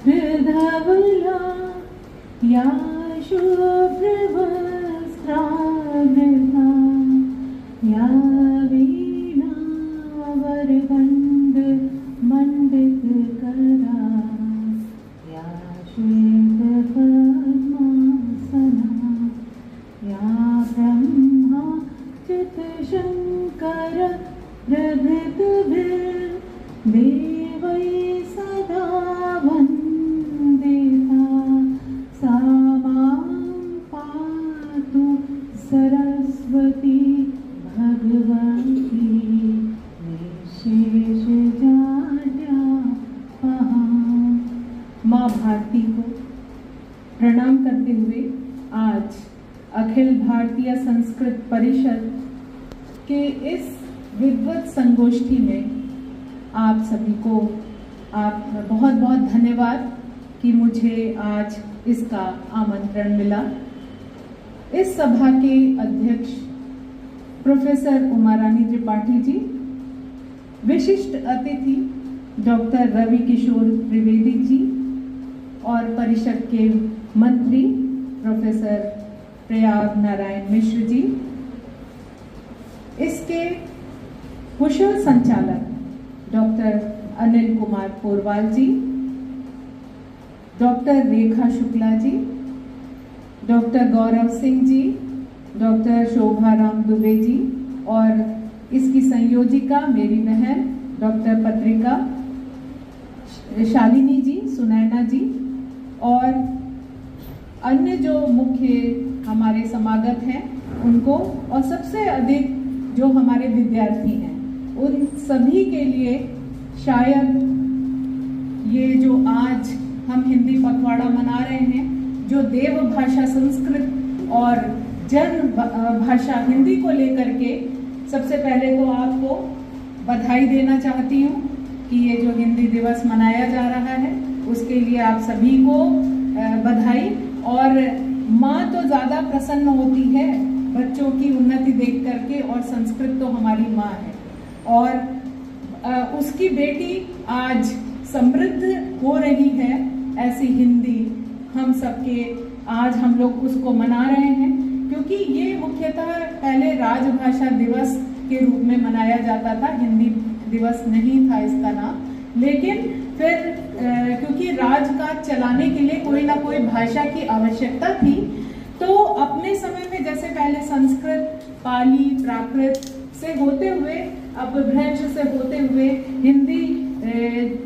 हृदवला या शुभ्रवस्त्रावृता या वीणावरदण्ड मण्डितकरा या श्वेतपद्मासना या ब्रह्मा चित्शङ्कर प्रभृतिभिर्देवैः सदा वन्दिता सा मां पातु सरस्वती भगवती निःशेषजाड्यापहा। माँ भारती को प्रणाम करते हुए आज अखिल भारतीय संस्कृत परिषद के इस विद्वत संगोष्ठी में आप सभी को बहुत बहुत धन्यवाद कि मुझे आज इसका आमंत्रण मिला। इस सभा के अध्यक्ष प्रोफेसर उमारानी त्रिपाठी जी, विशिष्ट अतिथि डॉक्टर रवि किशोर त्रिवेदी जी और परिषद के मंत्री प्रोफेसर प्रयाग नारायण मिश्र जी, इसके कुशल संचालक डॉक्टर अनिल कुमार पोरवाल जी, डॉक्टर रेखा शुक्ला जी, डॉक्टर गौरव सिंह जी, डॉक्टर शोभा राम दुबे जी और इसकी संयोजिका मेरी बहन डॉक्टर पत्रिका शालिनी जी, सुनैना जी और अन्य जो मुख्य हमारे समागत हैं उनको, और सबसे अधिक जो हमारे विद्यार्थी हैं उन सभी के लिए शायद ये जो आज हम हिंदी पखवाड़ा मना रहे हैं, जो देव भाषा संस्कृत और जन भाषा हिंदी को लेकर के, सबसे पहले तो आपको बधाई देना चाहती हूँ कि ये जो हिंदी दिवस मनाया जा रहा है उसके लिए आप सभी को बधाई। और माँ तो ज़्यादा प्रसन्न होती है बच्चों की उन्नति देख करके, और संस्कृत तो हमारी माँ है और उसकी बेटी आज समृद्ध हो रही है, ऐसी हिंदी हम सबके आज हम लोग उसको मना रहे हैं। क्योंकि ये मुख्यतः पहले राजभाषा दिवस के रूप में मनाया जाता था, हिंदी दिवस नहीं था इसका नाम, लेकिन फिर क्योंकि राजकाज चलाने के लिए कोई ना कोई भाषा की आवश्यकता थी, तो अपने समय में जैसे पहले संस्कृत, पाली, प्राकृत से होते हुए, अपभ्रंश से होते हुए हिंदी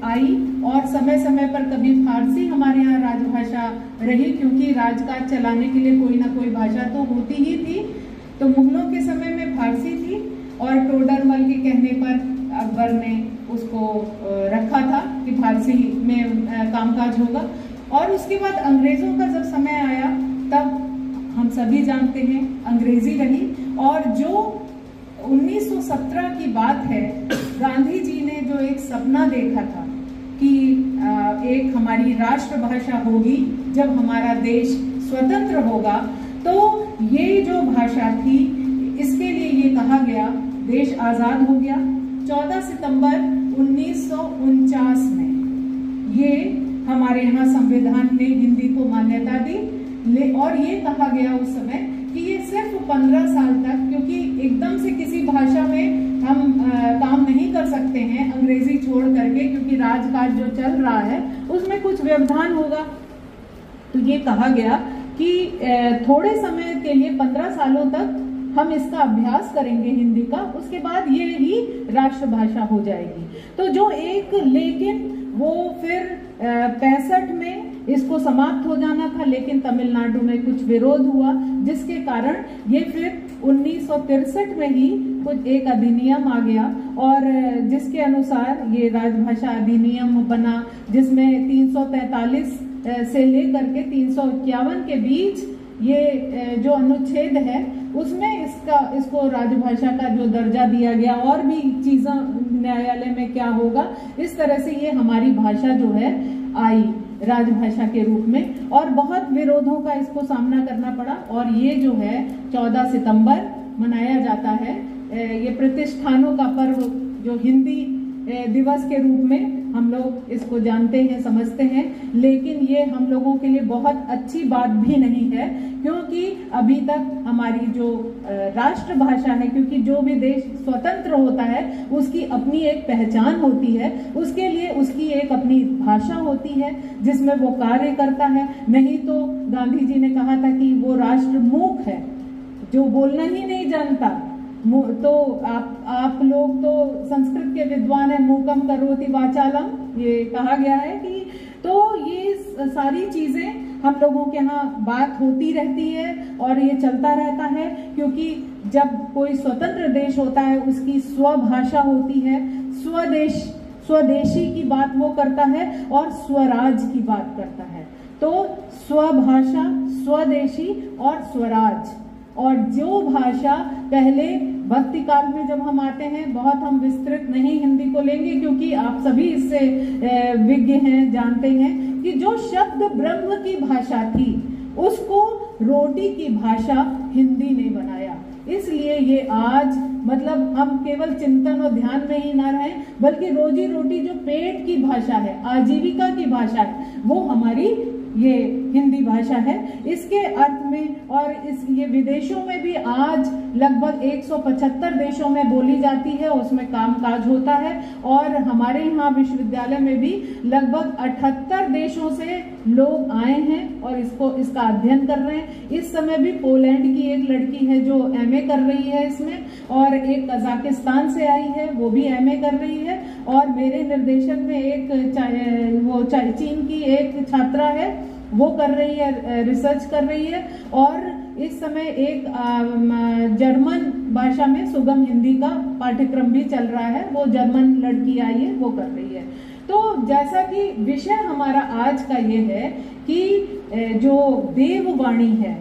आई, और समय समय पर कभी फारसी हमारे यहाँ राजभाषा रही, क्योंकि राजकाज चलाने के लिए कोई ना कोई भाषा तो होती ही थी। तो मुगलों के समय में फारसी थी और टोडरमल के कहने पर अकबर ने उसको रखा था कि फारसी में कामकाज होगा। और उसके बाद अंग्रेजों का जब समय आया तब हम सभी जानते हैं अंग्रेजी रही, और जो 1917 की बात है, गांधी जी ने जो एक सपना देखा था कि एक हमारी राष्ट्रभाषा होगी जब हमारा देश स्वतंत्र होगा, तो ये जो भाषा थी इसके लिए ये कहा गया, देश आजाद हो गया 14 सितंबर 1949 में। ये हमारे यहाँ संविधान ने हिंदी को मान्यता दी, और ये कहा गया उस समय कि ये सिर्फ 15 साल तक, क्योंकि एकदम से किसी भाषा में हम काम नहीं कर सकते हैं अंग्रेजी छोड़ करके, क्योंकि राजकाज जो चल रहा है उसमें कुछ व्यवधान होगा। तो ये कहा गया कि थोड़े समय के लिए 15 सालों तक हम इसका अभ्यास करेंगे हिंदी का, उसके बाद ये ही राष्ट्रभाषा हो जाएगी। तो जो एक, लेकिन वो फिर 65 में इसको समाप्त हो जाना था, लेकिन तमिलनाडु में कुछ विरोध हुआ, जिसके कारण ये फिर 1963 में ही कुछ एक अधिनियम आ गया, और जिसके अनुसार ये राजभाषा अधिनियम बना, जिसमें 343 से लेकर के 351 के बीच ये जो अनुच्छेद है उसमें इसको राजभाषा का जो दर्जा दिया गया, और भी चीज़ें न्यायालय में क्या होगा, इस तरह से ये हमारी भाषा जो है आई राजभाषा के रूप में, और बहुत विरोधों का इसको सामना करना पड़ा। और ये जो है 14 सितंबर मनाया जाता है, ये प्रतिष्ठानों का पर्व जो हिंदी दिवस के रूप में हम लोग इसको जानते हैं, समझते हैं, लेकिन ये हम लोगों के लिए बहुत अच्छी बात भी नहीं है, क्योंकि अभी तक हमारी जो राष्ट्रभाषा है, क्योंकि जो भी देश स्वतंत्र होता है उसकी अपनी एक पहचान होती है, उसके लिए उसकी एक अपनी भाषा होती है जिसमें वो कार्य करता है। नहीं तो गांधी जी ने कहा था कि वो राष्ट्र मूक है, जो बोलना ही नहीं जानता। तो आप लोग तो संस्कृत के विद्वान है, मूकम करोति वाचालम, ये कहा गया है कि तो ये सारी चीजें हम लोगों के यहाँ बात होती रहती है और ये चलता रहता है, क्योंकि जब कोई स्वतंत्र देश होता है उसकी स्वभाषा होती है, स्वदेशी की बात वो करता है और स्वराज की बात करता है। तो स्वभाषा, स्वदेशी और स्वराज, और जो भाषा पहले भक्ति काल में जब हम आते हैं, बहुत हम विस्तृत नहीं हिंदी को लेंगे क्योंकि आप सभी इससे विज्ञ हैं, जानते हैं कि जो शब्द ब्रह्म की भाषा थी उसको रोटी की भाषा हिंदी ने बनाया। इसलिए ये आज मतलब हम केवल चिंतन और ध्यान में ही ना रहें, बल्कि रोजी रोटी जो पेट की भाषा है, आजीविका की भाषा है, वो हमारी ये हिंदी भाषा है। इसके अर्थ में और ये विदेशों में भी आज लगभग 175 देशों में बोली जाती है, उसमें कामकाज होता है। और हमारे यहाँ विश्वविद्यालय में भी लगभग 78 देशों से लोग आए हैं और इसका अध्ययन कर रहे हैं। इस समय भी पोलैंड की एक लड़की है जो एमए कर रही है इसमें, और एक कजाकिस्तान से आई है, वो भी एमए कर रही है। और मेरे निर्देशन में एक चीन की एक छात्रा है, वो कर रही है, रिसर्च कर रही है। और इस समय एक जर्मन भाषा में सुगम हिंदी का पाठ्यक्रम भी चल रहा है, वो जर्मन लड़की आई है, वो कर रही है। तो जैसा कि विषय हमारा आज का ये है कि जो देववाणी है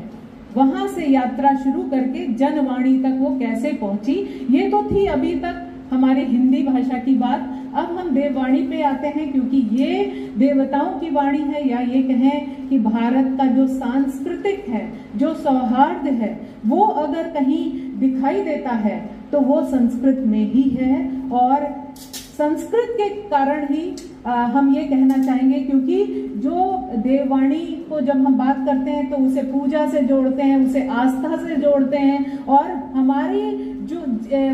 वहां से यात्रा शुरू करके जनवाणी तक वो कैसे पहुंची, ये तो थी अभी तक हमारी हिंदी भाषा की बात। अब हम देववाणी पे आते हैं, क्योंकि ये देवताओं की वाणी है, या ये कहें कि भारत का जो सांस्कृतिक है, जो सौहार्द है, वो अगर कहीं दिखाई देता है तो वो संस्कृत में ही है। और संस्कृत के कारण ही हम ये कहना चाहेंगे, क्योंकि जो देववाणी को जब हम बात करते हैं तो उसे पूजा से जोड़ते हैं, उसे आस्था से जोड़ते हैं। और हमारी जो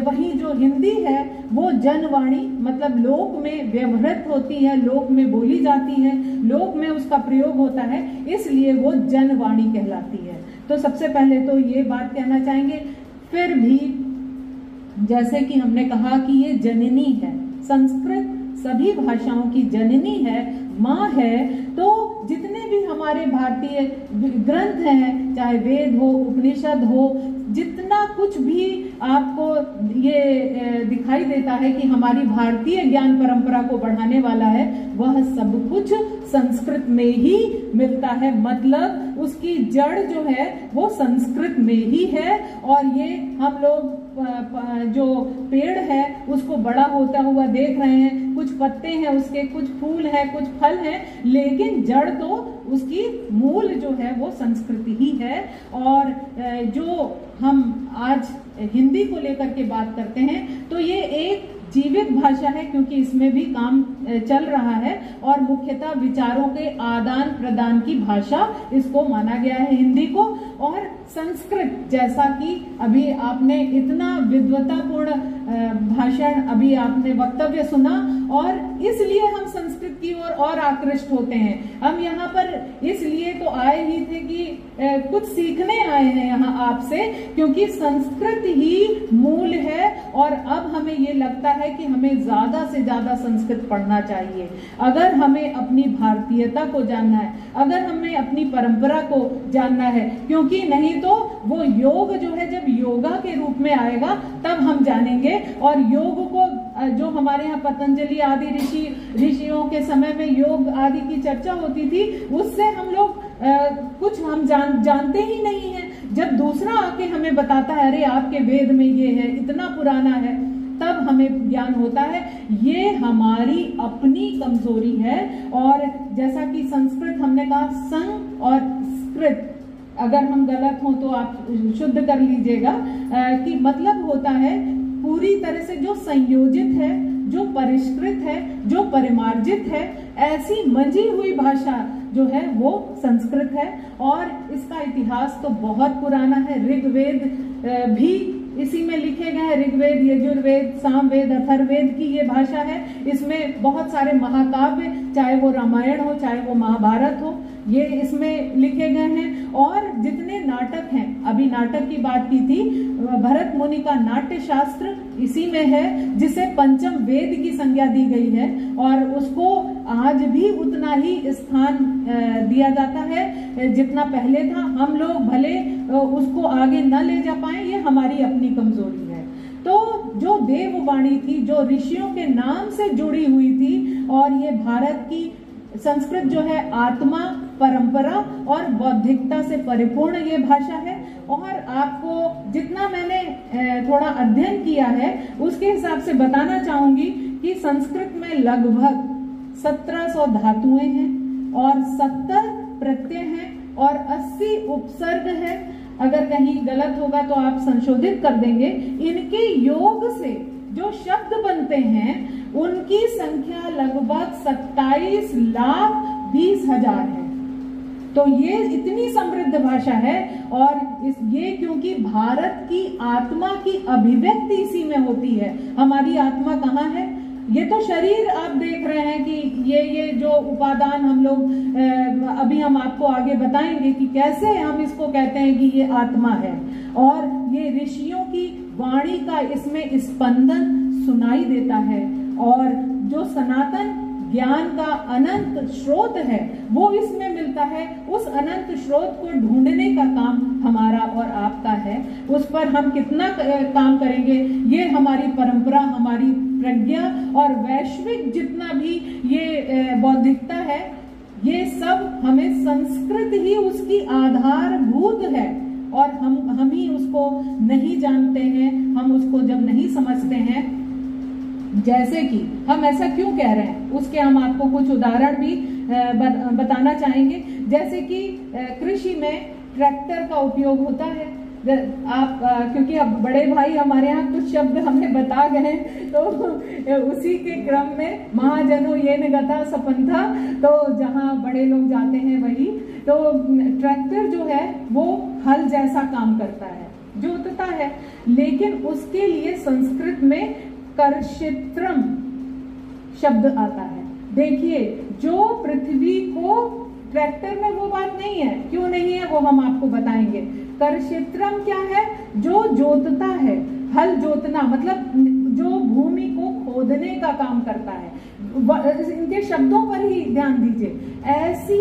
वही जो हिंदी है वो जनवाणी, मतलब लोक में व्यवहृत होती है, लोक में बोली जाती है, लोक में उसका प्रयोग होता है, इसलिए वो जनवाणी कहलाती है। तो सबसे पहले तो ये बात कहना चाहेंगे। फिर भी जैसे कि हमने कहा कि ये जननी है, संस्कृत सभी भाषाओं की जननी है, माँ है। तो जितने भी हमारे भारतीय ग्रंथ हैं, चाहे वेद हो, उपनिषद हो, जितना कुछ भी आपको ये दिखाई देता है कि हमारी भारतीय ज्ञान परंपरा को बढ़ाने वाला है, वह सब कुछ संस्कृत में ही मिलता है। मतलब उसकी जड़ जो है वो संस्कृत में ही है। और ये हम लोग जो पेड़ है उसको बड़ा होता हुआ देख रहे हैं, कुछ पत्ते हैं उसके, कुछ फूल हैं, कुछ फल हैं, लेकिन जड़ तो उसकी मूल जो है वो संस्कृति ही है। और जो हम आज हिंदी को लेकर के बात करते हैं तो ये एक जीवित भाषा है, क्योंकि इसमें भी काम चल रहा है और मुख्यतः विचारों के आदान प्रदान की भाषा इसको माना गया है हिंदी को। और संस्कृत, जैसा कि अभी आपने इतना विद्वतापूर्ण भाषण, अभी आपने वक्तव्य सुना, और इसलिए हम संस्कृत की ओर और आकृष्ट होते हैं। हम यहाँ पर इसलिए तो आए ही थे कि कुछ सीखने आए हैं यहाँ आपसे, क्योंकि संस्कृत ही मूल है। और अब हमें ये लगता है कि हमें ज्यादा से ज्यादा संस्कृत पढ़ना चाहिए, अगर हमें अपनी भारतीयता को जानना है, अगर हमें अपनी परंपरा को जानना है। क्योंकि नहीं तो वो योग जो है जब योगा के रूप में आएगा तब हम जानेंगे। और योग को जो हमारे यहाँ पतंजलि आदि ऋषियों के समय में योग आदि की चर्चा होती थी, उससे हम लोग कुछ हम जानते ही नहीं है। जब दूसरा आके हमें बताता है अरे आपके वेद में ये है, इतना पुराना है, तब हमें ज्ञान होता है। ये हमारी अपनी कमजोरी है। और जैसा कि संस्कृत हमने कहा, संग और स्कृत, अगर हम गलत हो तो आप शुद्ध कर लीजिएगा, कि मतलब होता है पूरी तरह से जो संयोजित है, जो परिष्कृत है, जो परिमार्जित है, ऐसी मंजी हुई भाषा जो है वो संस्कृत है। और इसका इतिहास तो बहुत पुराना है। ऋग्वेद भी इसी में लिखे गए हैं। ऋग्वेद, यजुर्वेद, सामवेद, अथर्ववेद की ये भाषा है। इसमें बहुत सारे महाकाव्य, चाहे वो रामायण हो, चाहे वो महाभारत हो, ये इसमें लिखे गए हैं। और जितने नाटक हैं, अभी नाटक की बात की थी, भरत मुनि का नाट्य शास्त्र इसी में है, जिसे पंचम वेद की संज्ञा दी गई है और उसको आज भी उतना ही स्थान दिया जाता है जितना पहले था। हम लोग भले उसको आगे न ले जा पाए, ये हमारी अपनी कमजोरी है। तो जो देववाणी थी, जो ऋषियों के नाम से जुड़ी हुई थी, और ये भारत की संस्कृत जो है आत्मा, परंपरा और बौद्धिकता से परिपूर्ण ये भाषा है। और आपको जितना मैंने थोड़ा अध्ययन किया है उसके हिसाब से बताना चाहूंगी कि संस्कृत में लगभग 1700 धातुएं हैं और 70 प्रत्यय हैं और 80 उपसर्ग है। अगर कहीं गलत होगा तो आप संशोधित कर देंगे। इनके योग से जो शब्द बनते हैं उनकी संख्या लगभग 27,20,000 है। तो ये इतनी समृद्ध भाषा है। और ये क्योंकि भारत की आत्मा की अभिव्यक्ति इसी में होती है। हमारी आत्मा कहाँ है? ये तो शरीर आप देख रहे हैं कि ये जो उपादान हम लोग अभी हम आपको आगे बताएंगे कि कैसे हम इसको कहते हैं कि ये आत्मा है। और ये ऋषियों की वाणी का इसमें स्पंदन सुनाई देता है। और जो सनातन ज्ञान का अनंत स्रोत है वो इसमें मिलता है। उस अनंत स्रोत को ढूंढने का काम हमारा और आपका है। उस पर हम कितना काम करेंगे, ये हमारी परंपरा, हमारी प्रज्ञा और वैश्विक जितना भी ये बौद्धिकता है, ये सब हमें संस्कृत ही उसकी आधारभूत है। और हम ही उसको नहीं जानते हैं, हम उसको जब नहीं समझते हैं। जैसे कि हम ऐसा क्यों कह रहे हैं, उसके हम आपको कुछ उदाहरण भी बताना चाहेंगे। जैसे कि कृषि में ट्रैक्टर का उपयोग होता है। आप क्योंकि अब बड़े भाई हमारे यहाँ कुछ शब्द हमें बता गए, तो उसी के क्रम में महाजनो ये गता सपंथा, तो जहाँ बड़े लोग जाते हैं वही। तो ट्रैक्टर जो है वो हल जैसा काम करता है, जोतता है। लेकिन उसके लिए संस्कृत में कर्षित्रम शब्द आता है। देखिए, जो पृथ्वी को, ट्रैक्टर में वो बात नहीं है, क्यों नहीं है वो हम आपको बताएंगे। कर्षित्रम क्या है? जो जोतता है, हल जोतना मतलब जो भूमि को खोदने का काम करता है। इनके शब्दों पर ही ध्यान दीजिए। ऐसी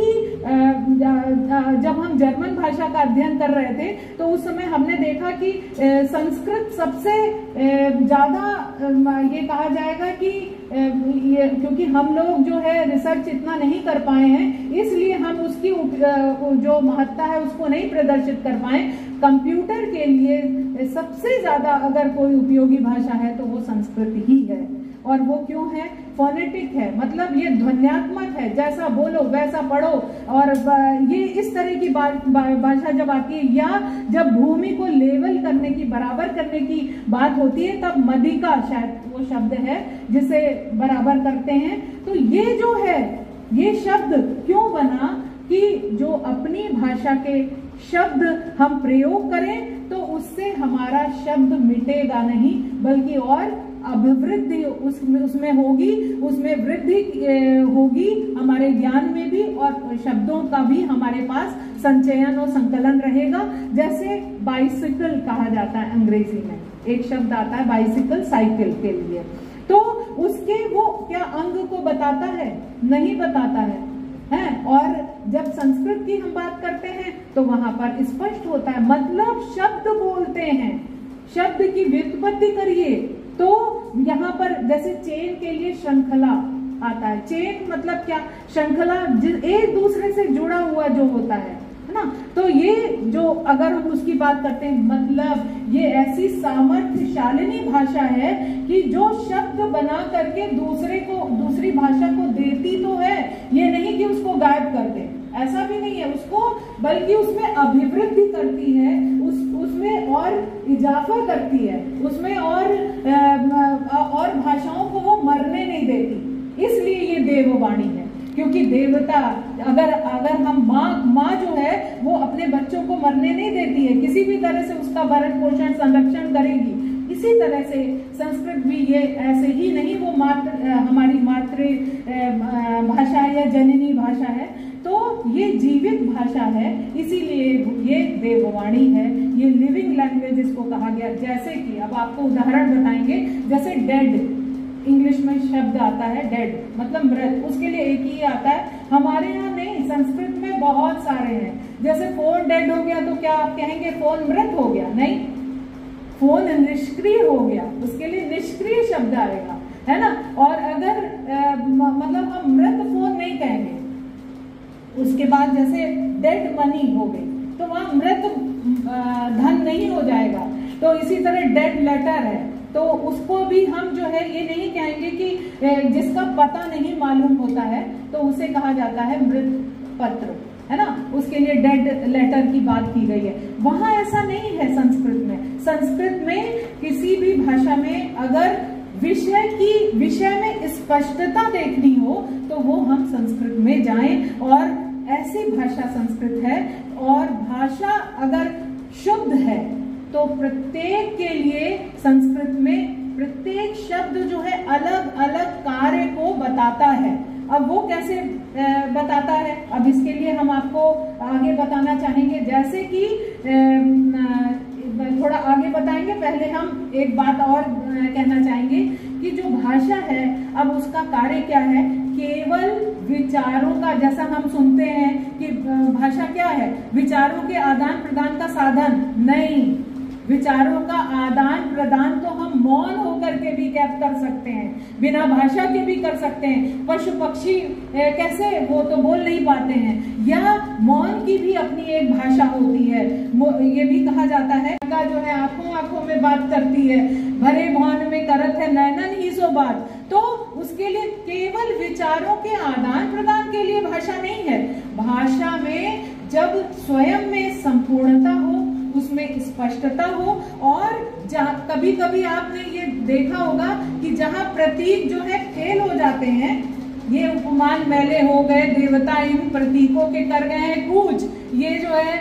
जब हम जर्मन भाषा का अध्ययन कर रहे थे तो उस समय हमने देखा कि संस्कृत सबसे ज्यादा ये कहा जाएगा कि क्योंकि हम लोग जो है रिसर्च इतना नहीं कर पाए हैं, इसलिए हम उसकी जो महत्ता है उसको नहीं प्रदर्शित कर पाए। कंप्यूटर के लिए सबसे ज्यादा अगर कोई उपयोगी भाषा है तो वो संस्कृत ही है। और वो क्यों है? फोनेटिक है, मतलब ये ध्वन्यात्मक है, जैसा बोलो वैसा पढ़ो। और ये इस तरह की भाषा जब आती है, या जब भूमि को लेवल करने की, बराबर करने की बात होती है, तब मदिका शायद वो शब्द है जिसे बराबर करते हैं। तो ये जो है, ये शब्द क्यों बना कि जो अपनी भाषा के शब्द हम प्रयोग करें तो उससे हमारा शब्द मिटेगा नहीं, बल्कि और अभिवृद्धि उसमें होगी, उसमें वृद्धि होगी, हमारे ज्ञान में भी और शब्दों का भी हमारे पास संचयन और संकलन रहेगा। जैसे बाइसिकल कहा जाता है अंग्रेजी में, एक शब्द आता है बाइसिकल, साइकिल के लिए। तो उसके वो क्या अंग को बताता है? नहीं बताता है। और जब संस्कृत की हम बात करते हैं तो वहां पर स्पष्ट होता है, मतलब शब्द बोलते हैं, शब्द की व्युत्पत्ति करिए। तो यहाँ पर जैसे चेन के लिए श्रृंखला आता है। चेन मतलब क्या? श्रृंखला, एक दूसरे से जुड़ा हुआ जो होता है ना। तो ये जो अगर हम उसकी बात करते हैं, मतलब ये ऐसी सामर्थ्यशालिनी भाषा है कि जो शब्द बना करके दूसरी भाषा को देती तो है, ये नहीं कि उसको गायब कर दे, ऐसा भी नहीं है उसको, बल्कि उसमें अभिवृद्धि करती है, उसमें और इजाफा करती है, उसमें और भाषाओं को वो देववाणी है, क्योंकि देवता अगर हम माँ जो है वो अपने बच्चों को मरने नहीं देती है, किसी भी तरह से उसका भरण पोषण संरक्षण करेगी। इसी तरह से संस्कृत भी ये ऐसे ही नहीं, वो हमारी मातृ भाषा या जननी भाषा है, तो ये जीवित भाषा है, इसीलिए ये देववाणी है, ये लिविंग लैंग्वेज इसको कहा गया। जैसे कि अब आपको उदाहरण बताएंगे, जैसे डेड, इंग्लिश में शब्द आता है डेड, मतलब मृत, उसके लिए एक ही आता है, हमारे यहाँ नहीं, संस्कृत में बहुत सारे हैं। जैसे फोन डेड हो गया तो क्या आप कहेंगे फोन मृत हो गया? नहीं, फोन निष्क्रिय हो गया, उसके लिए निष्क्रिय शब्द आएगा, है ना। और अगर मतलब हम मृत फोन नहीं कहेंगे। उसके बाद जैसे डेड मनी हो गई तो वहां मृत धन नहीं हो जाएगा। तो इसी तरह डेड लेटर है, तो उसको भी हम जो है ये नहीं कहेंगे कि जिसका पता नहीं मालूम होता है तो उसे कहा जाता है मृत पत्र, है ना, उसके लिए डेड लेटर की बात की गई है। वहां ऐसा नहीं है संस्कृत में। संस्कृत में किसी भी भाषा में अगर विषय में स्पष्टता देखनी हो तो वो हम संस्कृत में जाएं, और ऐसी भाषा संस्कृत है। और भाषा अगर शुद्ध है तो प्रत्येक के लिए संस्कृत में प्रत्येक शब्द जो है अलग अलग कार्य को बताता है। अब वो कैसे बताता है, अब इसके लिए हम आपको आगे बताना चाहेंगे। जैसे कि थोड़ा आगे बताएंगे, पहले हम एक बात और कहना चाहेंगे कि जो भाषा है अब उसका कार्य क्या है। केवल विचारों का, जैसा हम सुनते हैं कि भाषा क्या है, विचारों के आदान प्रदान का साधन नहीं। विचारों का आदान प्रदान तो हम मौन होकर के भी कर सकते हैं, बिना भाषा के भी कर सकते हैं। पशु पक्षी कैसे, वो तो बोल नहीं पाते हैं, या मौन की भी अपनी एक भाषा होती है। ये भी कहा जाता है का जो है आंखों आंखों में बात करती है, भरे मौन में करत है नैनन ही सो बात। तो उसके लिए केवल विचारों के आदान प्रदान के लिए भाषा नहीं है। भाषा में जब स्वयं में संपूर्णता हो, उसमें स्पष्टता हो, और कभी कभी आपने ये देखा होगा कि जहां प्रतीक जो है फेल हो जाते हैं, ये उपमान मैले हो गए, देवता इन प्रतीकों के कर गए हैं कूच, ये जो है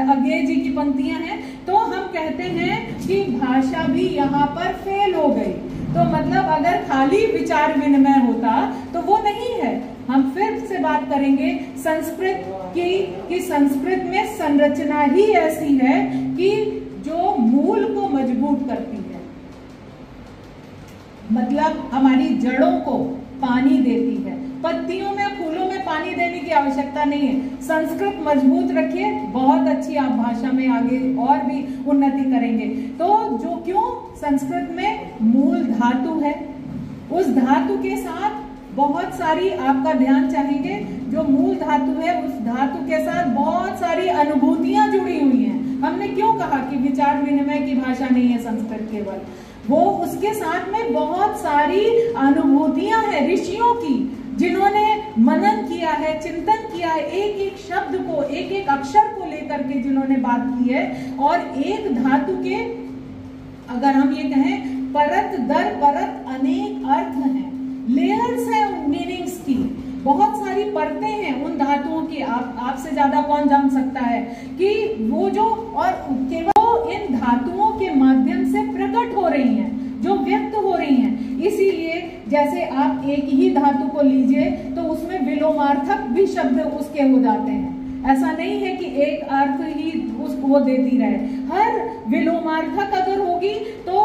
अज्ञेय जी की पंक्तियां हैं, तो हम कहते हैं कि भाषा भी यहाँ पर फेल हो गई। तो मतलब अगर खाली विचार विनिमय होता तो वो नहीं है। हम फिर से बात करेंगे संस्कृत की, कि संस्कृत में संरचना ही ऐसी है कि जो मूल को मजबूत करती है, मतलब हमारी जड़ों को पानी देती है। पत्तियों में, फूलों में पानी देने की आवश्यकता नहीं है। संस्कृत मजबूत रखिए, बहुत अच्छी आप भाषा में आगे और भी उन्नति करेंगे। तो जो क्यों संस्कृत में मूल धातु है, उस धातु के साथ बहुत सारी, आपका ध्यान चाहेंगे, जो मूल धातु है उस धातु के साथ बहुत सारी अनुभूतियां जुड़ी हुई हैं। हमने क्यों कहा कि विचार विनिमय की भाषा नहीं है संस्कृत केवल, वो उसके साथ में बहुत सारी अनुभूतियां हैं ऋषियों की, जिन्होंने मनन किया है, चिंतन किया है, एक एक शब्द को, एक एक अक्षर को लेकर के जिन्होंने बात की है। और एक धातु के, अगर हम ये कहें, परत दर परत अनेक अर्थ हैं, लेयर्स हैं मीनिंग्स की, बहुत सारी परतें हैं उन धातुओं की। आपसे ज्यादा कौन जान सकता है कि वो जो, और केवल इन धातुओं के माध्यम से प्रकट हो रही हैं, जो व्यक्त हो रही हैं। इसीलिए जैसे आप एक ही धातु को लीजिए तो उसमें विलोमार्थक भी शब्द उसके हो जाते हैं। ऐसा नहीं है कि एक अर्थ ही उसको देती रहे, हर विलोमार्थक अगर होगी तो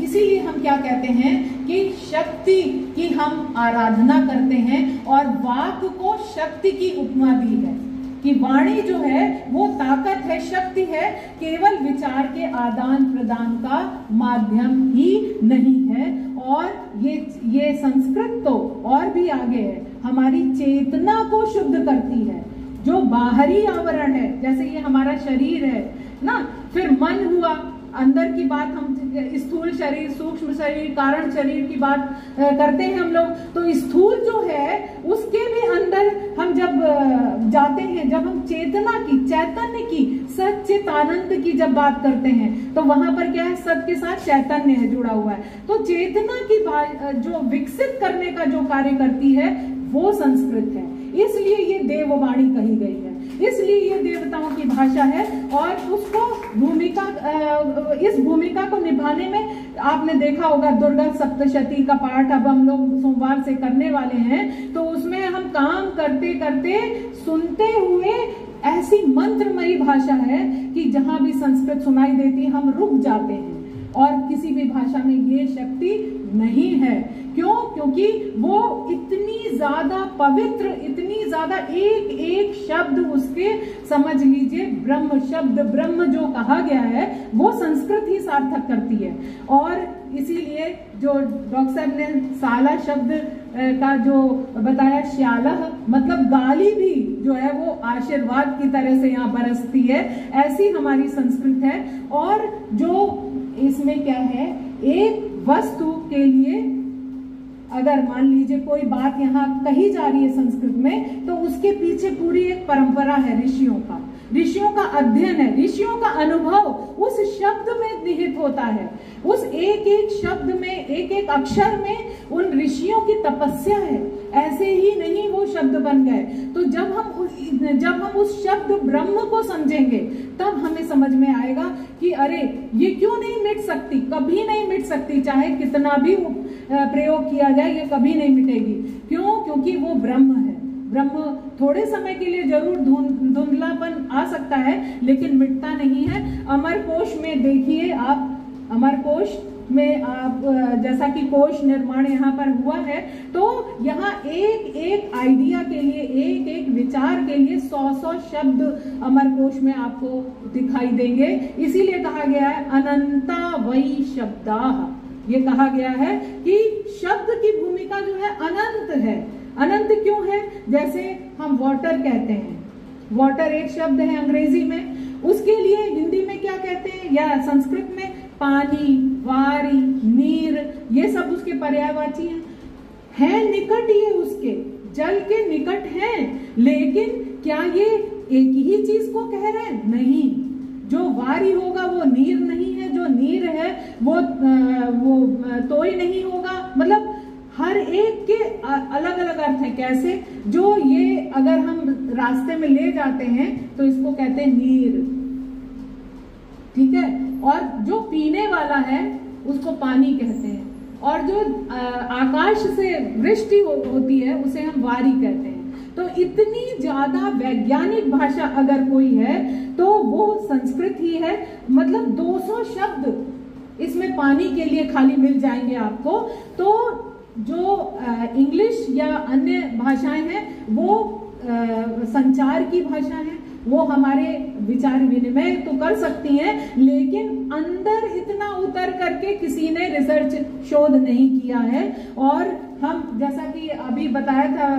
इसीलिए हम क्या कहते हैं कि शक्ति की हम आराधना करते हैं, और वाक को शक्ति की उपमा दी है कि वाणी जो है वो ताकत है, शक्ति है, केवल विचार के आदान प्रदान का माध्यम ही नहीं है। और ये संस्कृत तो और भी आगे है, हमारी चेतना को शुद्ध करती है। जो बाहरी आवरण है, जैसे ये हमारा शरीर है ना, फिर मन हुआ, अंदर की बात हम स्थूल शरीर, सूक्ष्म शरीर, कारण शरीर की बात करते हैं हम लोग। तो स्थूल जो है उसके भी अंदर हम जब जाते हैं, जब हम चेतना की, चैतन्य की, सच्चित आनंद की जब बात करते हैं तो वहां पर क्या है, सत के साथ चैतन्य है जुड़ा हुआ है। तो चेतना की जो विकसित करने का जो कार्य करती है वो संस्कृत है, इसलिए ये देववाणी कही गई है, इसलिए ये देवताओं की भाषा है। और उसको इस भूमिका को निभाने में आपने देखा होगा दुर्गा सप्तशती का पाठ अब हम लोग सोमवार से करने वाले हैं, तो उसमें हम काम करते करते सुनते हुए ऐसी मंत्रमयी भाषा है कि जहां भी संस्कृत सुनाई देती हम रुक जाते हैं, और किसी भी भाषा में ये शक्ति नहीं है। क्यों? क्योंकि वो इतनी ज्यादा पवित्र, इतनी ज्यादा एक एक शब्द उसके, समझ लीजिए ब्रह्म शब्द, ब्रह्म जो कहा गया है वो संस्कृत ही सार्थक करती है। और इसीलिए जो डॉक्टर साहब ने साला शब्द का जो बताया, श्याला मतलब गाली भी जो है वो आशीर्वाद की तरह से यहाँ बरसती है, ऐसी हमारी संस्कृत है। और जो इसमें क्या है, एक वस्तु के लिए अगर मान लीजिए कोई बात यहाँ कही जा रही है संस्कृत में, तो उसके पीछे पूरी एक परंपरा है ऋषियों का अध्ययन है, ऋषियों का अनुभव उस शब्द में निहित होता है, उस एक एक शब्द में, एक एक अक्षर में उन ऋषियों की तपस्या है, ऐसे ही नहीं वो शब्द बन गए। तो जब हम उस शब्द ब्रह्म को समझेंगे तब हमें समझ में आएगा कि अरे ये क्यों नहीं मिट सकती, कभी नहीं मिट सकती, चाहे कितना भी प्रयोग किया जाए ये कभी नहीं मिटेगी। क्यों? क्योंकि वो ब्रह्म है। ब्रह्म थोड़े समय के लिए जरूर धुंधलापन आ सकता है लेकिन मिटता नहीं है। अमरकोश में देखिए आप, अमरकोश में आप जैसा कि कोश निर्माण यहाँ पर हुआ है, तो यहाँ एक एक आइडिया के लिए, एक एक विचार के लिए 100 शब्द अमरकोश में आपको दिखाई देंगे। इसीलिए कहा गया है अनंता वही शब्दाः, ये कहा गया है कि शब्द की भूमिका जो है अनंत है। अनंत क्यों है? जैसे हम वाटर कहते हैं, वाटर एक शब्द है अंग्रेजी में, उसके लिए हिंदी में क्या कहते हैं या संस्कृत में? पानी, वारी, नीर, ये सब उसके पर्यायवाची हैं, निकट ये उसके, जल के निकट हैं। लेकिन क्या ये एक ही चीज को कह रहे हैं? नहीं। जो वारी होगा वो नीर नहीं है, जो नीर है वो तोय नहीं होगा। मतलब हर एक के अलग अलग अर्थ है। कैसे? जो ये अगर हम रास्ते में ले जाते हैं तो इसको कहते हैं नीर, ठीक है, और जो पीने वाला है उसको पानी कहते हैं, और जो आकाश से वृष्टि होती है उसे हम वारी कहते हैं। तो इतनी ज्यादा वैज्ञानिक भाषा अगर कोई है तो वो संस्कृत ही है। मतलब 200 शब्द इसमें पानी के लिए खाली मिल जाएंगे आपको। तो जो इंग्लिश या अन्य भाषाएं हैं वो संचार की भाषा है, वो हमारे विचार विनिमय तो कर सकती हैं, लेकिन अंदर इतना उतर करके किसी ने रिसर्च शोध नहीं किया है। और हम जैसा कि अभी बताया था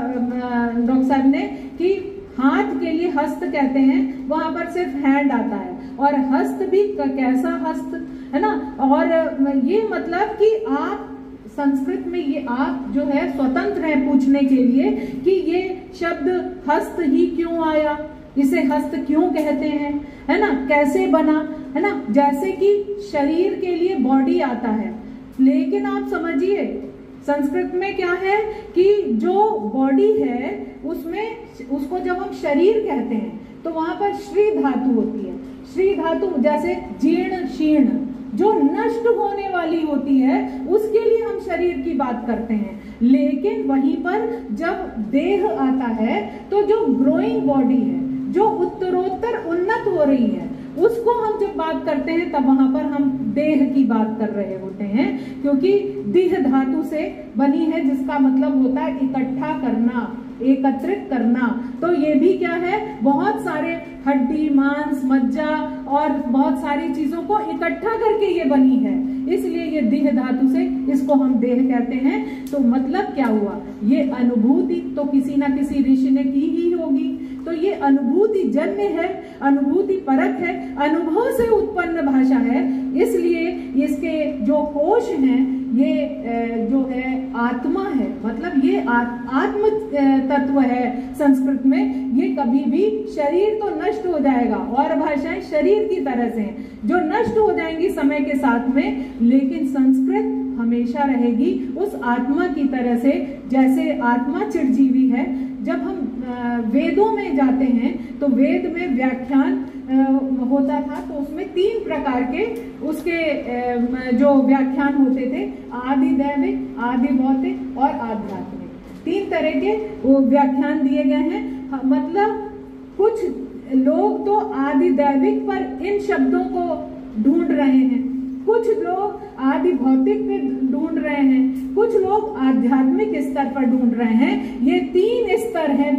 डॉक्टर साहब ने कि हाथ के लिए हस्त कहते हैं, वहां पर सिर्फ हैंड आता है, और हस्त भी कैसा हस्त है ना। और ये मतलब कि आप संस्कृत में ये आप जो है स्वतंत्र है पूछने के लिए कि ये शब्द हस्त ही क्यों आया, इसे हस्त क्यों कहते हैं, है ना, कैसे बना, है ना। जैसे कि शरीर के लिए बॉडी आता है, लेकिन आप समझिए संस्कृत में क्या है कि जो बॉडी है उसमें, उसको जब हम शरीर कहते हैं तो वहां पर श्री धातु होती है। श्री धातु जैसे जीर्ण शीर्ण, जो नष्ट होने वाली होती है उसके लिए हम शरीर की बात करते हैं। लेकिन वहीं पर जब देह आता है तो जो ग्रोइंग बॉडी है, जो उत्तरोत्तर उन्नत हो रही है, उसको हम जब बात करते हैं तब वहां पर हम देह की बात कर रहे होते हैं, क्योंकि देह धातु से बनी है, जिसका मतलब होता है इकट्ठा करना, एकत्रित करना। तो ये भी क्या है, बहुत सारे हड्डी, मांस, मज्जा और बहुत सारी चीजों को इकट्ठा करके ये बनी है, इसलिए ये देह धातु से इसको हम देह कहते हैं। तो मतलब क्या हुआ, ये अनुभूति तो किसी ना किसी ऋषि ने की ही होगी। तो ये अनुभूति जन्य है, अनुभूति परक है, अनुभव से उत्पन्न भाषा है, इसलिए इसके जो कोश हैं, ये जो है आत्मा है, मतलब ये आत्म तत्व है संस्कृत में। ये कभी भी, शरीर तो नष्ट हो जाएगा और भाषाएं शरीर की तरह से हैं जो नष्ट हो जाएंगी समय के साथ में, लेकिन संस्कृत हमेशा रहेगी उस आत्मा की तरह से, जैसे आत्मा चिरजीवी है। जब हम वेदों में जाते हैं तो वेद में व्याख्यान होता था, तो उसमें 3 प्रकार के उसके जो व्याख्यान होते थे, आदि दैविक, आदि भौतिक और आध्यात्मिक। 3 तरह के वो व्याख्यान दिए गए हैं। मतलब कुछ लोग तो आदि दैविक पर इन शब्दों को ढूंढ रहे हैं, कुछ लोग आदि भौतिक पे ढूंढ रहे हैं, कुछ लोग आध्यात्मिक स्तर पर ढूंढ रहे हैं। ये 3 स्तर हैं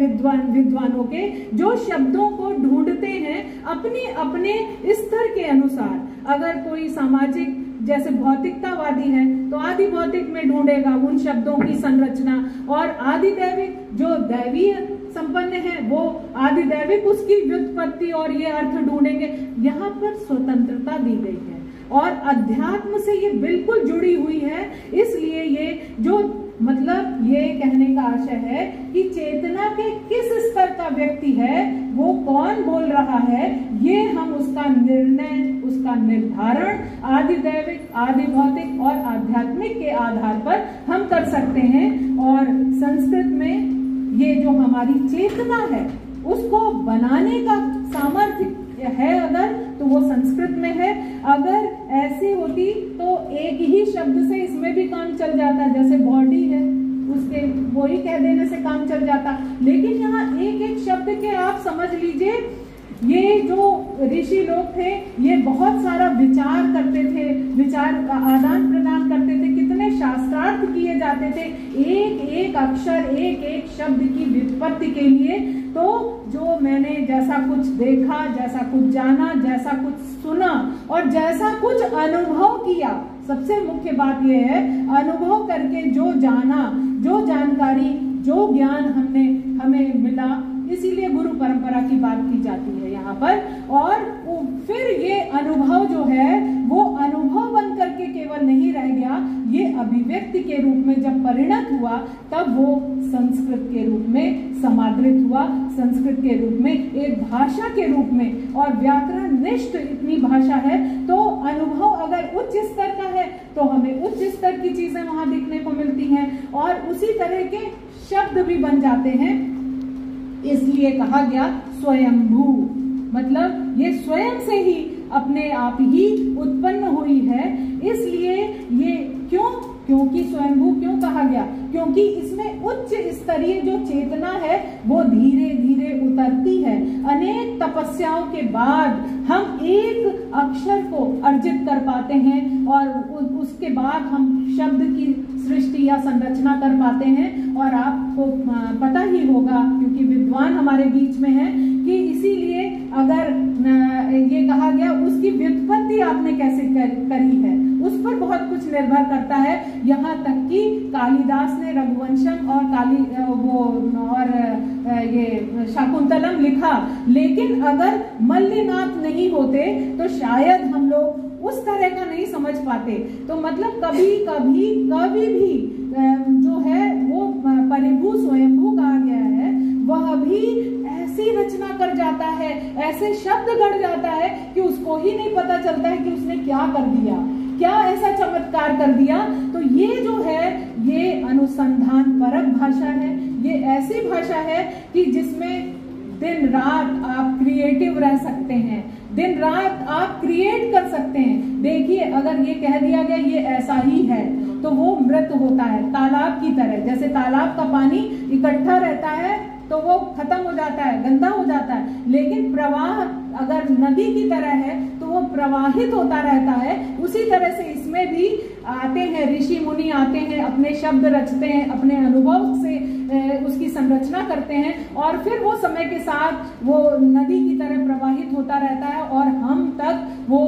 विद्वानों के, जो शब्दों को ढूंढते हैं अपने अपने स्तर के अनुसार। अगर कोई सामाजिक जैसे भौतिकतावादी है तो आदि भौतिक में ढूंढेगा उन शब्दों की संरचना, और आदि दैविक जो दैवीय संपन्न है वो आदि दैविक उसकी व्युत्पत्ति और ये अर्थ ढूंढेंगे। यहाँ पर स्वतंत्रता दी गई है और अध्यात्म से ये बिल्कुल जुड़ी हुई है। इसलिए ये जो मतलब ये कहने का आशय है कि चेतना के किस स्तर का व्यक्ति है, वो कौन बोल रहा है, ये हम उसका निर्णय, उसका निर्धारण आदि दैविक, आदि भौतिक और आध्यात्मिक के आधार पर हम कर सकते हैं। और संस्कृत में ये जो हमारी चेतना है उसको बनाने का सामर्थ्य है अगर, तो वो संस्कृत में है। अगर ऐसी होती तो एक ही शब्द से इसमें भी काम चल जाता, जैसे बॉडी है उसके वो ही कह देने से काम चल जाता। लेकिन यहाँ एक एक शब्द के आप समझ लीजिए, ये जो ऋषि लोग थे ये बहुत सारा विचार करते थे, विचार आदान प्रदान करते थे, कितने शास्त्रार्थ किए जाते थे एक एक अक्षर, एक एक शब्द की व्युत्पत्ति के लिए। तो जो मैंने जैसा कुछ देखा, जैसा कुछ जाना, जैसा कुछ सुना और जैसा कुछ अनुभव किया, सबसे मुख्य बात यह है अनुभव करके जो जाना, जो जानकारी, जो ज्ञान हमें मिला, इसीलिए गुरु परंपरा की बात की जाती है यहाँ पर। और फिर ये अनुभव जो है वो अनुभव बन करके केवल नहीं रह गया, ये अभिव्यक्ति के रूप में जब परिणत हुआ तब वो संस्कृत के रूप में समादृत हुआ, संस्कृत के रूप में एक भाषा के रूप में। और व्याकरण निष्ठ इतनी भाषा है, तो अनुभव अगर उच्च स्तर का है तो हमें उच्च स्तर की चीजें वहां देखने को मिलती हैं और उसी तरह के शब्द भी बन जाते हैं। इसलिए कहा गया स्वयंभू, मतलब ये स्वयं से ही अपने आप ही उत्पन्न हुई है। इसलिए ये क्योंकि स्वयंभू क्यों कहा गया, क्योंकि इसमें उच्च स्तरीय जो चेतना है वो धीरे धीरे उतरती है। अनेक तपस्याओं के बाद हम एक अक्षर को अर्जित कर पाते हैं और उसके बाद हम शब्द की सृष्टि या संरचना कर पाते हैं। और आपको पता ही होगा, क्योंकि विद्वान हमारे बीच में है, कि इसीलिए अगर ये कहा गया उसकी व्युत्पत्ति आपने कैसे करी है, उस पर बहुत कुछ निर्भर करता है। यहाँ तक कि कालिदास ने रघुवंशम और ये शाकुंतलम लिखा, लेकिन अगर मल्लिनाथ नहीं होते तो शायद हम लोग उस तरह का नहीं समझ पाते। तो मतलब कभी भी जो है वो परिभू स्वयंभू कहा गया है, वह भी ऐसी रचना कर जाता है, ऐसे शब्द गढ़ जाता है कि उसको ही नहीं पता चलता है कि उसने क्या कर दिया, क्या ऐसा चमत्कार कर दिया। तो ये जो है ये अनुसंधान परक भाषा है, ये ऐसी भाषा है कि जिसमें दिन रात आप क्रिएटिव रह सकते हैं, दिन रात आप क्रिएट कर सकते हैं। देखिए अगर ये कह दिया गया ये ऐसा ही है तो वो मृत होता है, तालाब की तरह। जैसे तालाब का पानी इकट्ठा रहता है तो वो खत्म हो जाता है, गंदा हो जाता है, लेकिन प्रवाह अगर नदी की तरह है तो वो प्रवाहित होता रहता है। उसी तरह से इसमें भी आते हैं ऋषि मुनि, आते हैं, अपने शब्द रचते हैं, अपने अनुभव से उसकी संरचना करते हैं और फिर वो समय के साथ वो नदी की तरह प्रवाहित होता रहता है और हम तक वो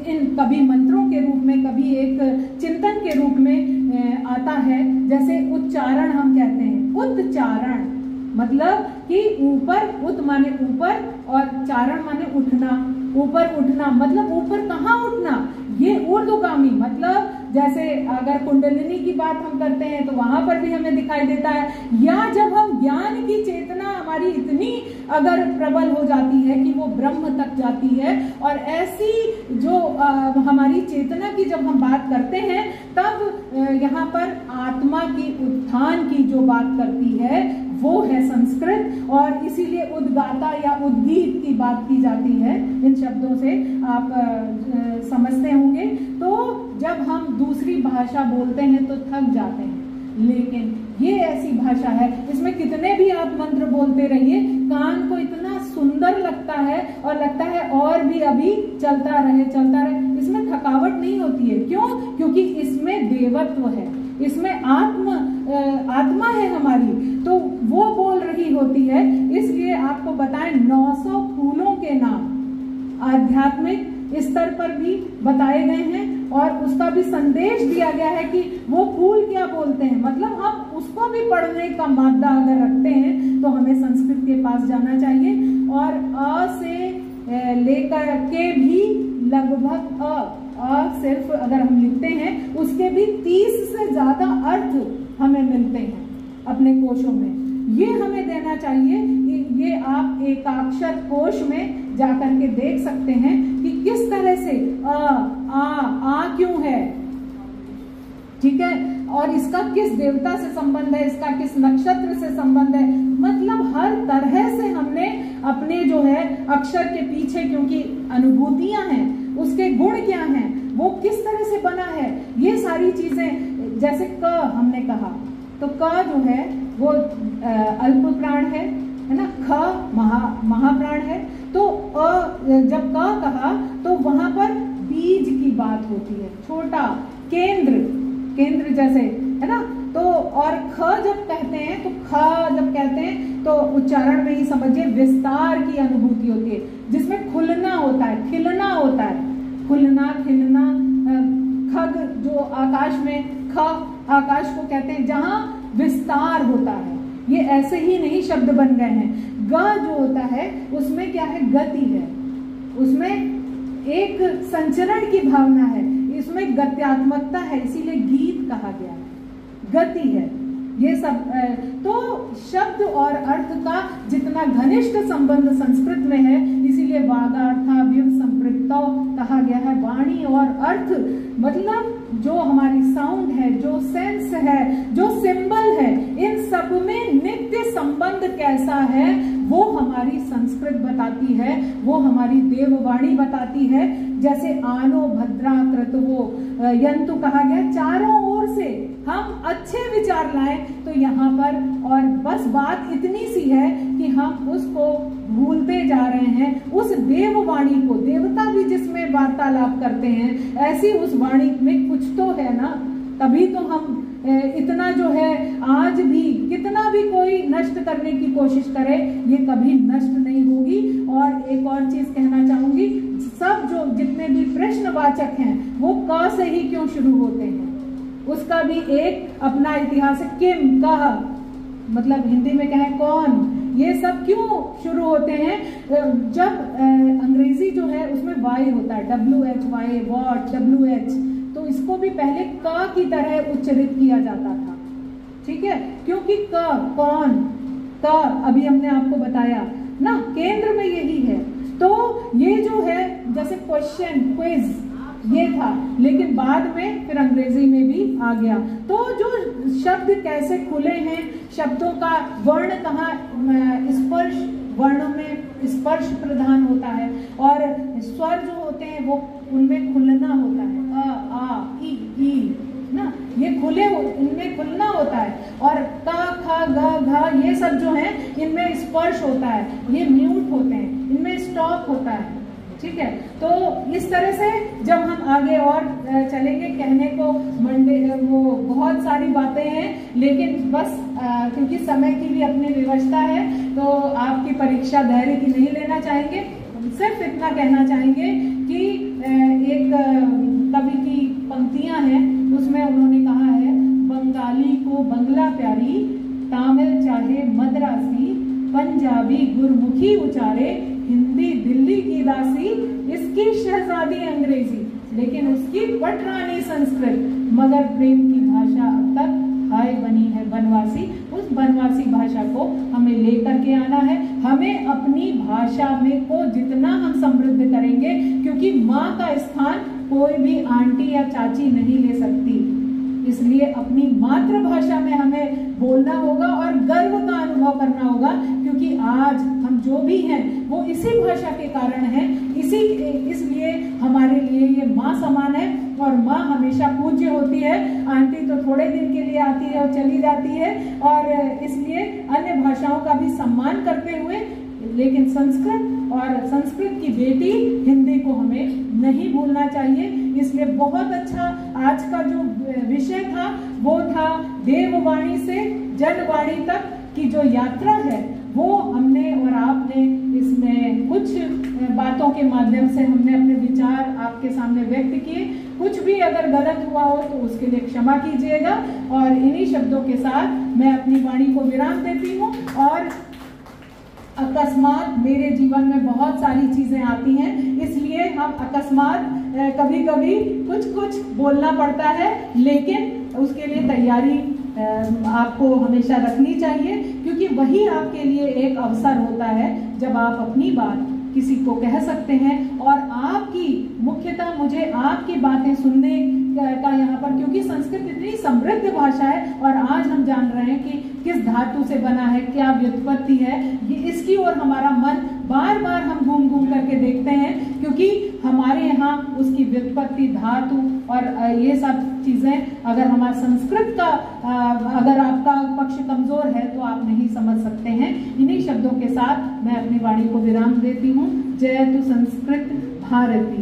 इन कभी मंत्रों के रूप में, कभी एक चिंतन के रूप में आता है। जैसे उच्चारण हम कहते हैं, उच्चारण मतलब कि ऊपर, उत माने ऊपर और चारण माने उठना, ऊपर उठना। मतलब ऊपर कहाँ उठना, ये ऊर्ध्वगामी, मतलब जैसे अगर कुंडलिनी की बात हम करते हैं तो वहां पर भी हमें दिखाई देता है, या जब हम ज्ञान की चेतना हमारी इतनी अगर प्रबल हो जाती है कि वो ब्रह्म तक जाती है, और ऐसी जो हमारी चेतना की जब हम बात करते हैं तब यहाँ पर आत्मा की उत्थान की जो बात करती है वो है संस्कृत, और इसीलिए उद्गाता या उद्गीत की बात की जाती है। इन शब्दों से आप समझते होंगे। तो जब हम दूसरी भाषा बोलते हैं तो थक जाते हैं, लेकिन ये ऐसी भाषा है, इसमें कितने भी आप मंत्र बोलते रहिए, कान को इतना सुंदर लगता है और लगता है और भी अभी चलता रहे चलता रहे, इसमें थकावट नहीं होती है। क्यों? क्योंकि इसमें देवत्व है, इसमें आत्मा है हमारी, तो वो बोल रही होती है। इसलिए आपको बताएं 900 फूलों के नाम आध्यात्मिक स्तर पर भी बताए गए हैं, और उसका भी संदेश दिया गया है कि वो फूल क्या बोलते हैं। मतलब हम उसको भी पढ़ने का मादा अगर रखते हैं तो हमें संस्कृत के पास जाना चाहिए, और अ से लेकर के भी लगभग अ सिर्फ अगर हम लिखते हैं उसके भी 30 से ज्यादा अर्थ हमें मिलते हैं अपने कोशों में। ये हमें देना चाहिए। ये आप एकाक्षर कोश में जाकर के देख सकते हैं कि किस तरह से आ क्यों है, ठीक है, और इसका किस देवता से संबंध है, इसका किस नक्षत्र से संबंध है। मतलब हर तरह से हमने अपने जो है अक्षर के पीछे, क्योंकि अनुभूतियां हैं, उसके गुण क्या हैं, वो किस तरह से बना है, ये सारी चीजें। जैसे क हमने कहा तो क जो है वो अल्प प्राण है ना, ख महाप्राण है। तो जब क कहा तो वहां पर बीज की बात होती है, छोटा केंद्र जैसे, है ना। तो और ख जब कहते हैं तो ख जब कहते हैं तो उच्चारण में ही समझिए विस्तार की अनुभूति होती है, जिसमें खुलना होता है, खिलना होता है, खुलना खिलना। खग जो आकाश में, ख आकाश को कहते हैं जहां विस्तार होता है। ये ऐसे ही नहीं शब्द बन गए हैं। ग जो होता है उसमें क्या है, गति है, उसमें एक संचरण की भावना है, इसमें गत्यात्मकता है, इसीलिए गीत कहा गया है, गति है। ये सब तो शब्द और अर्थ का जितना घनिष्ठ संबंध संस्कृत में है, इसीलिए वागार्थाव्यव संपृक्तो कहा गया है। वाणी और अर्थ मतलब जो हमारी साउंड है, जो सेंस है, जो सिंबल है, इन सब में नित्य संबंध कैसा है वो हमारी संस्कृत बताती है, वो हमारी देववाणी बताती है। जैसे आनो भद्रा कृतवो यंतु कहा गया, चारों ओर से हम अच्छे विचार लाएं। तो यहाँ पर और बस बात इतनी सी है कि हम उसको भूलते जा रहे हैं, उस देववाणी को। देवता भी जिसमें वार्तालाप करते हैं, ऐसी उस वाणी में कुछ तो है ना, तभी तो हम इतना जो है आज भी कितना भी कोई नष्ट करने की कोशिश करे, ये कभी नष्ट नहीं होगी। और एक और चीज कहना चाहूंगी, सब जो जितने भी प्रश्नवाचक हैं वो क से ही क्यों शुरू होते हैं, उसका भी एक अपना इतिहास है। किम, कह, मतलब हिंदी में कहें कौन, ये सब क्यों शुरू होते हैं। जब अंग्रेजी जो है उसमें वाई होता है, WHY, वॉट, WH, तो इसको भी पहले क की तरह उच्चारित किया जाता था, ठीक है, क्योंकि क कौन, क अभी हमने आपको बताया ना, केंद्र में यही है। तो ये जो है जैसे क्वेश्चन, क्विज ये था, लेकिन बाद में फिर अंग्रेजी में भी आ गया। तो जो शब्द कैसे खुले हैं, शब्दों का वर्ण कहाँ, स्पर्श, वर्णों में स्पर्श प्रधान होता है, और स्वर जो होते हैं वो उनमें खुलना होता है, अ आ ई ना, ये खुले हो, इनमें खुलना होता है। और क ख ग घ ये सब जो है इनमें स्पर्श होता है, ये म्यूट होते हैं, इनमें स्टॉप होता है, ठीक है। तो इस तरह से जब हम आगे और चलेंगे, कहने को वो बहुत सारी बातें हैं, लेकिन बस क्योंकि समय की भी अपनी व्यवस्था है, तो आपकी परीक्षा धैर्य की नहीं लेना चाहेंगे। सिर्फ इतना कहना चाहेंगे कि एक कवि की पंक्तियां हैं, उसमें उन्होंने कहा है, बंगाली को बंगला प्यारी, तमिल चाहे मद्रासी, पंजाबी गुरमुखी उचारे, हिंदी दिल्ली की दासी, इसकी शहजादी अंग्रेजी। लेकिन उसकी पटरानी संस्कृत मगर प्रेम की भाषा अब तक हाय बनी है बनवासी। उस बनवासी भाषा को हमें लेकर के आना है। हमें अपनी भाषा में को जितना हम समृद्ध करेंगे, क्योंकि माँ का स्थान कोई भी आंटी या चाची नहीं ले सकती, इसलिए अपनी मातृभाषा में हमें बोलना होगा और गर्व का अनुभव करना होगा, क्योंकि आज हम जो भी हैं वो इसी भाषा के कारण हैं। इसलिए हमारे लिए ये माँ समान है और माँ हमेशा पूज्य होती है। आंटी तो थोड़े दिन के लिए आती है और चली जाती है, और इसलिए अन्य भाषाओं का भी सम्मान करते हुए, लेकिन संस्कृत और संस्कृत की बेटी हिंदी को हमें नहीं भूलना चाहिए। इसलिए बहुत अच्छा आज का जो विषय था वो था देववाणी से जनवाणी तक की जो यात्रा है, वो हमने और आपने इसमें कुछ बातों के माध्यम से हमने अपने विचार आपके सामने व्यक्त किए। कुछ भी अगर गलत हुआ हो तो उसके लिए क्षमा कीजिएगा, और इन्हीं शब्दों के साथ मैं अपनी वाणी को विराम देती हूँ। और अकस्मात मेरे जीवन में बहुत सारी चीजें आती हैं, इसलिए हम अकस्मात कभी कभी कुछ बोलना पड़ता है, लेकिन उसके लिए तैयारी आपको हमेशा रखनी चाहिए, क्योंकि वही आपके लिए एक अवसर होता है जब आप अपनी बात किसी को कह सकते हैं। और आपकी मुख्यतः मुझे आपकी बातें सुनने का यहाँ पर, क्योंकि संस्कृत इतनी समृद्ध भाषा है और आज हम जान रहे हैं कि किस धातु से बना है, क्या व्युत्पत्ति है, ये इसकी ओर हमारा मन बार बार हम घूम घूम करके देखते हैं, क्योंकि हमारे यहाँ उसकी व्युत्पत्ति, धातु और ये सब चीजें, अगर हमारा संस्कृत का अगर आपका पक्ष कमजोर है तो आप नहीं समझ सकते हैं। इन्हीं शब्दों के साथ मैं अपनी वाणी को विराम देती हूँ। जय तु संस्कृत भारती।